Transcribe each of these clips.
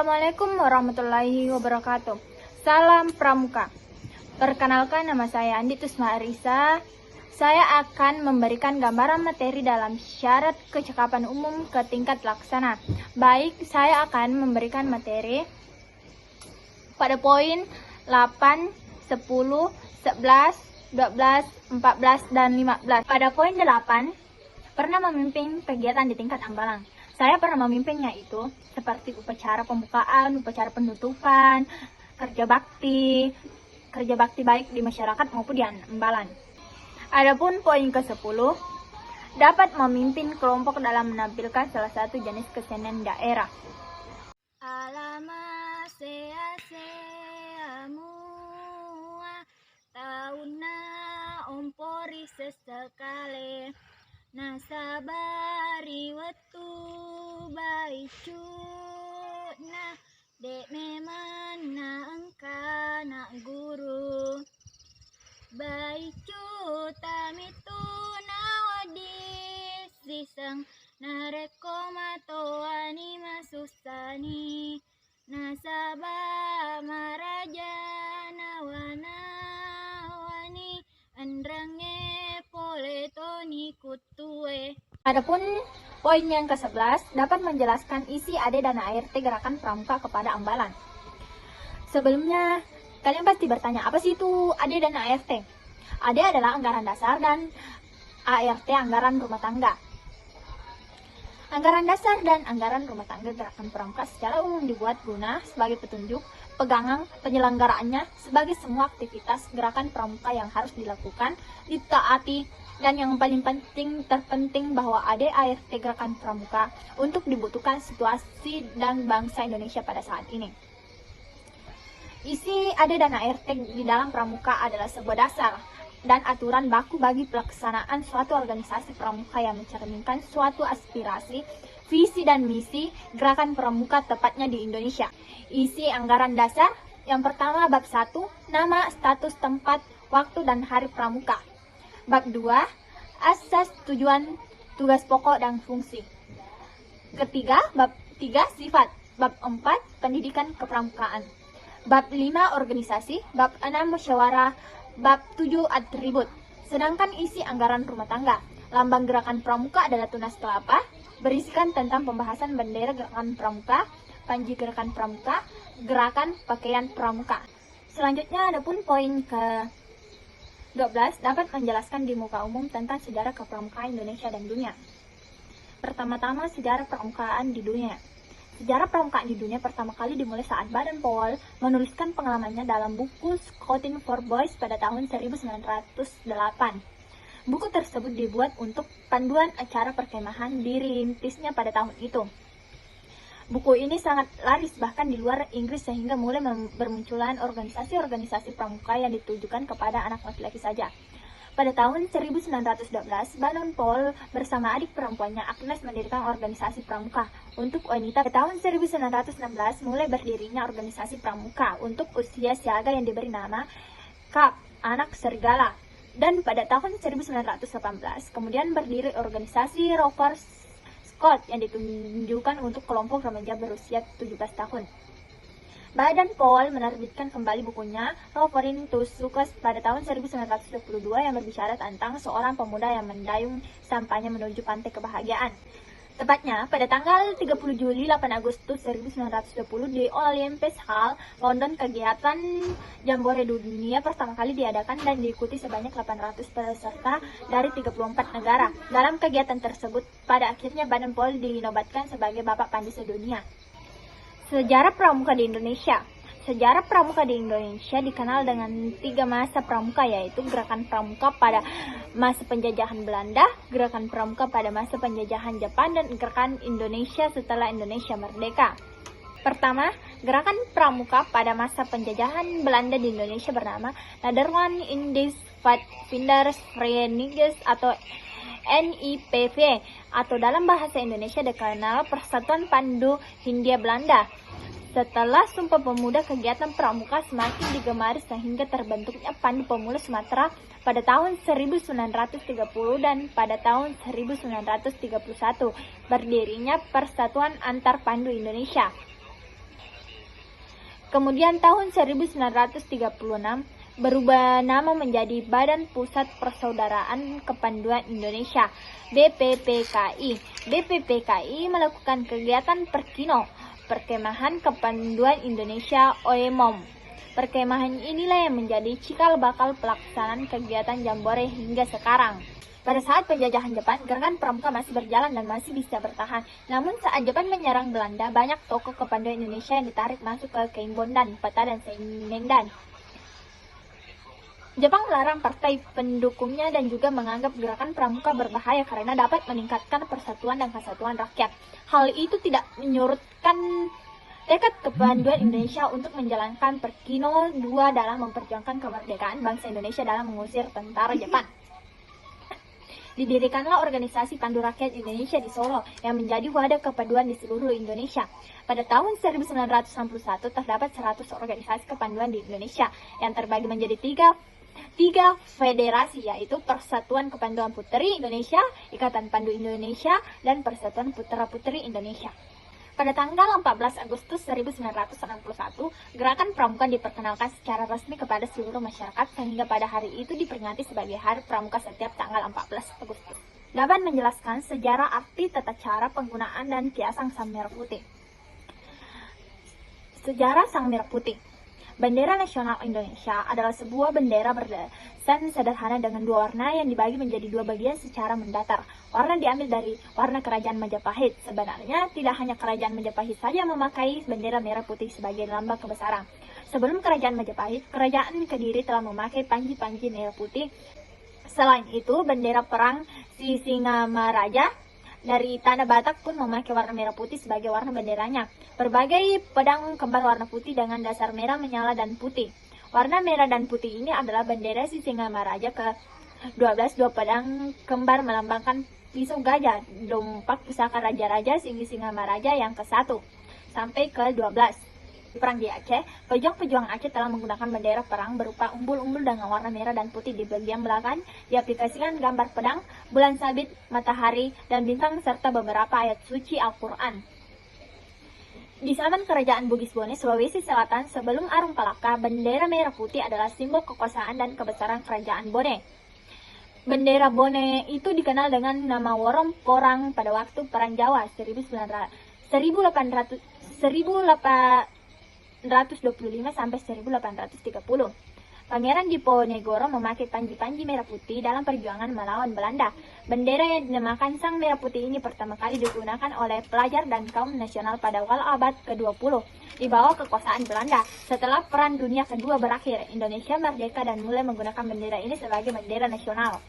Assalamualaikum warahmatullahi wabarakatuh. Salam Pramuka. Perkenalkan, nama saya Andi Tusma Arisa. Saya akan memberikan gambaran materi dalam syarat kecakapan umum ke tingkat laksana. Baik, saya akan memberikan materi pada poin 8, 10, 11, 12, 14, dan 15. Pada poin 8, pernah memimpin kegiatan di tingkat Ambalang. Saya pernah memimpinnya itu seperti upacara pembukaan, upacara penutupan, kerja bakti baik di masyarakat maupun di Ambalan. Adapun poin ke-10, dapat memimpin kelompok dalam menampilkan salah satu jenis kesenian daerah. Alama sea mua tauna ompori sesekale nasabari wetu baicuna dek memana engka nak guru baicu tamitu nawadi siseng nareko matoani masusani nasaba maraja nawanawani andrange poletoni kutue. Adapun poin yang ke-11, dapat menjelaskan isi AD dan ART Gerakan Pramuka kepada Ambalan. Sebelumnya, kalian pasti bertanya, apa sih itu AD dan ART? AD adalah anggaran dasar dan ART anggaran rumah tangga. Anggaran dasar dan anggaran rumah tangga Gerakan Pramuka secara umum dibuat guna sebagai petunjuk pegangan penyelenggaraannya sebagai semua aktivitas Gerakan Pramuka yang harus dilakukan, ditaati, dan yang paling terpenting bahwa AD/ART Gerakan Pramuka untuk dibutuhkan situasi dan bangsa Indonesia pada saat ini. Isi AD dan ART di dalam Pramuka adalah sebuah dasar dan aturan baku bagi pelaksanaan suatu organisasi pramuka yang mencerminkan suatu aspirasi, visi dan misi Gerakan Pramuka tepatnya di Indonesia. Isi anggaran dasar yang pertama, bab 1, nama, status, tempat, waktu, dan hari Pramuka. Bab 2, asas, tujuan, tugas pokok, dan fungsi. Ketiga, bab 3, sifat. Bab 4, pendidikan kepramukaan. Bab 5, organisasi. Bab 6, musyawarah. Bab 7, atribut. Sedangkan isi anggaran rumah tangga. Lambang Gerakan Pramuka adalah tunas kelapa, berisikan tentang pembahasan bendera Gerakan Pramuka, panji Gerakan Pramuka, gerakan pakaian pramuka. Selanjutnya adapun poin ke-12, dapat menjelaskan di muka umum tentang sejarah kepramukaan Indonesia dan dunia. Pertama-tama, sejarah pramukaan di dunia. Sejarah pramukaan di dunia pertama kali dimulai saat Baden Powell menuliskan pengalamannya dalam buku Scouting for Boys pada tahun 1908. Buku tersebut dibuat untuk panduan acara perkemahan dirintisnya pada tahun itu. Buku ini sangat laris bahkan di luar Inggris sehingga mulai bermunculan organisasi-organisasi pramuka yang ditujukan kepada anak laki-laki saja. Pada tahun 1912, Baden Powell bersama adik perempuannya Agnes mendirikan organisasi pramuka untuk wanita. Pada tahun 1916 mulai berdirinya organisasi pramuka untuk usia siaga yang diberi nama KAP, Anak Serigala. Dan pada tahun 1918 kemudian berdiri organisasi Rover Scout yang ditunjukkan untuk kelompok remaja berusia 17 tahun. Baden Powell menerbitkan kembali bukunya Rovering to Success pada tahun 1922 yang berbicara tentang seorang pemuda yang mendayung sampahnya menuju pantai kebahagiaan. Tepatnya pada tanggal 30 Juli 8 Agustus 1920 di Olympus Hall, London, kegiatan Jambore Dunia pertama kali diadakan dan diikuti sebanyak 800 peserta dari 34 negara. Dalam kegiatan tersebut, pada akhirnya Baden Powell dinobatkan sebagai Bapak Panji Sedunia. Sejarah pramuka di Indonesia. Sejarah pramuka di Indonesia dikenal dengan 3 masa pramuka, yaitu Gerakan Pramuka pada masa penjajahan Belanda, Gerakan Pramuka pada masa penjajahan Jepang, dan Gerakan Indonesia setelah Indonesia merdeka. Pertama, Gerakan Pramuka pada masa penjajahan Belanda di Indonesia bernama Nederland Indisch Wadvinder-Vereniging atau NIPV, atau dalam bahasa Indonesia dikenal Persatuan Pandu Hindia Belanda. Setelah Sumpah Pemuda, kegiatan pramuka semakin digemari sehingga terbentuknya Pandu Pemula Sumatera pada tahun 1930 dan pada tahun 1931 berdirinya Persatuan Antar Pandu Indonesia. Kemudian tahun 1936 berubah nama menjadi Badan Pusat Persaudaraan Kepanduan Indonesia (BPPKI). BPPKI melakukan kegiatan Perkino, Perkemahan Kepanduan Indonesia (OEMOM). Perkemahan inilah yang menjadi cikal bakal pelaksanaan kegiatan Jambore hingga sekarang. Pada saat penjajahan Jepang, gerakan pramuka masih berjalan dan masih bisa bertahan. Namun saat Jepang menyerang Belanda, banyak tokoh kepanduan Indonesia yang ditarik masuk ke Keimbondan, Peta, dan Seinendan. Jepang melarang partai pendukungnya dan juga menganggap gerakan pramuka berbahaya karena dapat meningkatkan persatuan dan kesatuan rakyat. Hal itu tidak menyurutkan tekad kepanduan Indonesia untuk menjalankan Perkino II dalam memperjuangkan kemerdekaan bangsa Indonesia dalam mengusir tentara Jepang. Didirikanlah organisasi Pandu Rakyat Indonesia di Solo yang menjadi wadah kepanduan di seluruh Indonesia. Pada tahun 1961 terdapat 100 organisasi kepanduan di Indonesia yang terbagi menjadi tiga federasi, yaitu Persatuan Kepanduan Puteri Indonesia, Ikatan Pandu Indonesia, dan Persatuan Putra-Putri Indonesia. Pada tanggal 14 Agustus 1961, gerakan pramuka diperkenalkan secara resmi kepada seluruh masyarakat sehingga pada hari itu diperingati sebagai Hari Pramuka setiap tanggal 14 Agustus. Dapat menjelaskan sejarah, arti, tata cara penggunaan dan kiasan sang merah putih. Sejarah sang merah putih. Bendera nasional Indonesia adalah sebuah bendera berdesain sederhana dengan dua warna yang dibagi menjadi dua bagian secara mendatar. Warna diambil dari warna Kerajaan Majapahit. Sebenarnya tidak hanya Kerajaan Majapahit saja memakai bendera merah putih sebagai lambang kebesaran. Sebelum Kerajaan Majapahit, Kerajaan Kediri telah memakai panji-panji merah putih. Selain itu, bendera perang Sisingamaraja dari tanah Batak pun memakai warna merah putih sebagai warna benderanya. Berbagai pedang kembar warna putih dengan dasar merah menyala dan putih. Warna merah dan putih ini adalah bendera Sisingamaraja ke-12. Dua pedang kembar melambangkan pisau gajah, dompak pusaka raja-raja Sisingamaraja yang ke-1 sampai ke-12. Di perang di Aceh, pejuang-pejuang Aceh telah menggunakan bendera perang berupa umbul-umbul dengan warna merah dan putih. Di bagian belakang diaplikasikan gambar pedang, bulan sabit, matahari, dan bintang serta beberapa ayat suci Al-Quran. Di zaman Kerajaan Bugis Bone, Sulawesi Selatan, sebelum Arum Palaka, bendera merah putih adalah simbol kekuasaan dan kebesaran Kerajaan Bone. Bendera Bone itu dikenal dengan nama Worong Porang pada waktu Perang Jawa 1825 sampai 1830. Pangeran Diponegoro memakai panji-panji merah putih dalam perjuangan melawan Belanda. Bendera yang dinamakan Sang Merah Putih ini pertama kali digunakan oleh pelajar dan kaum nasional pada awal abad ke-20 di bawah kekuasaan Belanda. Setelah Perang Dunia Kedua berakhir, Indonesia merdeka dan mulai menggunakan bendera ini sebagai bendera nasional.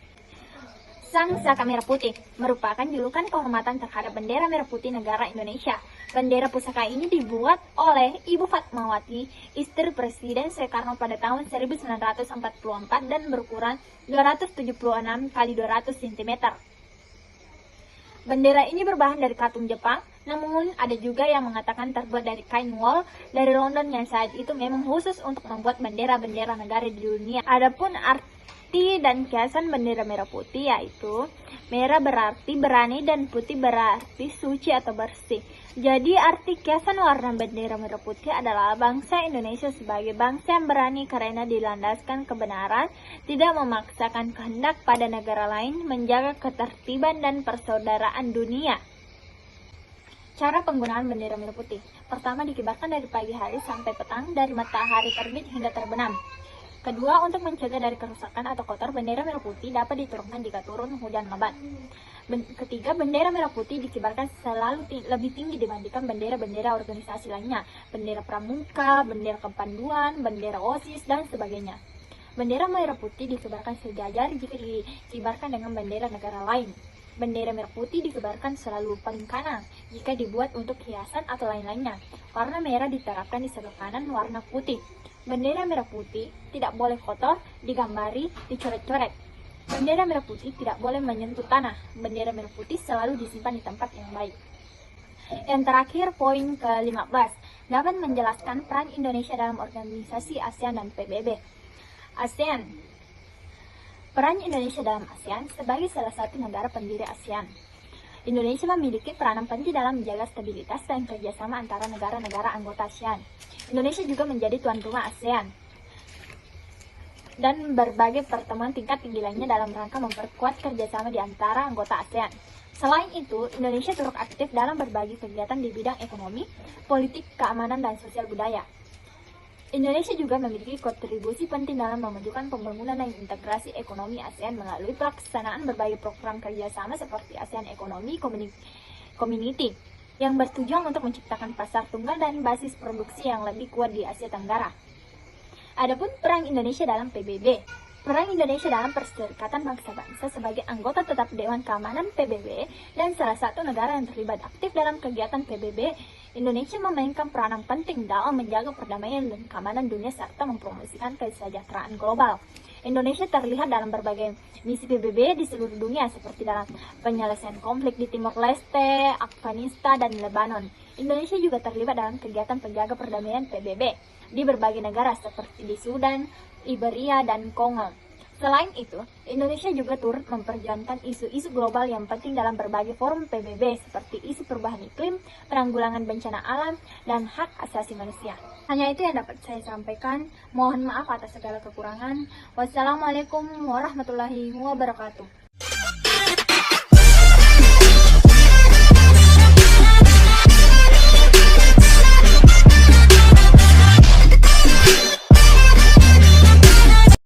Sang Saka Merah Putih merupakan julukan kehormatan terhadap bendera merah putih negara Indonesia. Bendera pusaka ini dibuat oleh Ibu Fatmawati, istri Presiden Soekarno pada tahun 1944 dan berukuran 276 x 200 cm. Bendera ini berbahan dari katun Jepang, namun ada juga yang mengatakan terbuat dari kain wool dari London yang saat itu memang khusus untuk membuat bendera-bendera negara di dunia. Adapun arti dan kiasan bendera merah putih yaitu merah berarti berani dan putih berarti suci atau bersih. Jadi arti kiasan warna bendera merah putih adalah bangsa Indonesia sebagai bangsa yang berani karena dilandaskan kebenaran, tidak memaksakan kehendak pada negara lain, menjaga ketertiban dan persaudaraan dunia. Cara penggunaan bendera merah putih. Pertama, dikibarkan dari pagi hari sampai petang, dari matahari terbit hingga terbenam. Kedua, untuk mencegah dari kerusakan atau kotor, bendera merah putih dapat diturunkan jika turun hujan lebat. Ketiga, bendera merah putih dikibarkan selalu lebih tinggi dibandingkan bendera-bendera organisasi lainnya, bendera pramuka, bendera kepanduan, bendera OSIS, dan sebagainya. Bendera merah putih dikibarkan sejajar jika dikibarkan dengan bendera negara lain. Bendera merah putih dikibarkan selalu paling kanan jika dibuat untuk hiasan atau lain-lainnya. Warna merah diterapkan di sebelah kanan warna putih. Bendera merah putih tidak boleh kotor, digambari, dicoret-coret. Bendera merah putih tidak boleh menyentuh tanah. Bendera merah putih selalu disimpan di tempat yang baik. Yang terakhir, poin ke-15 dapat menjelaskan peran Indonesia dalam organisasi ASEAN dan PBB. ASEAN. Peran Indonesia dalam ASEAN sebagai salah satu negara pendiri ASEAN. Indonesia memiliki peranan penting dalam menjaga stabilitas dan kerjasama antara negara-negara anggota ASEAN. Indonesia juga menjadi tuan rumah ASEAN dan berbagai pertemuan tingkat tinggi lainnya dalam rangka memperkuat kerjasama di antara anggota ASEAN. Selain itu, Indonesia turut aktif dalam berbagai kegiatan di bidang ekonomi, politik, keamanan, dan sosial budaya. Indonesia juga memiliki kontribusi penting dalam memajukan pembangunan dan integrasi ekonomi ASEAN melalui pelaksanaan berbagai program kerjasama seperti ASEAN Economy Community yang bertujuan untuk menciptakan pasar tunggal dan basis produksi yang lebih kuat di Asia Tenggara. Adapun peran Indonesia dalam PBB. Peran Indonesia dalam Perserikatan Bangsa-Bangsa sebagai anggota tetap Dewan Keamanan PBB dan salah satu negara yang terlibat aktif dalam kegiatan PBB, Indonesia memainkan peranan penting dalam menjaga perdamaian dan keamanan dunia serta mempromosikan kesejahteraan global. Indonesia terlihat dalam berbagai misi PBB di seluruh dunia seperti dalam penyelesaian konflik di Timor Leste, Afghanistan, dan Lebanon. Indonesia juga terlibat dalam kegiatan penjaga perdamaian PBB di berbagai negara seperti di Sudan, Liberia, dan Kongo. Selain itu, Indonesia juga turut memperjuangkan isu-isu global yang penting dalam berbagai forum PBB seperti isu perubahan iklim, penanggulangan bencana alam, dan hak asasi manusia. Hanya itu yang dapat saya sampaikan. Mohon maaf atas segala kekurangan. Wassalamualaikum warahmatullahi wabarakatuh.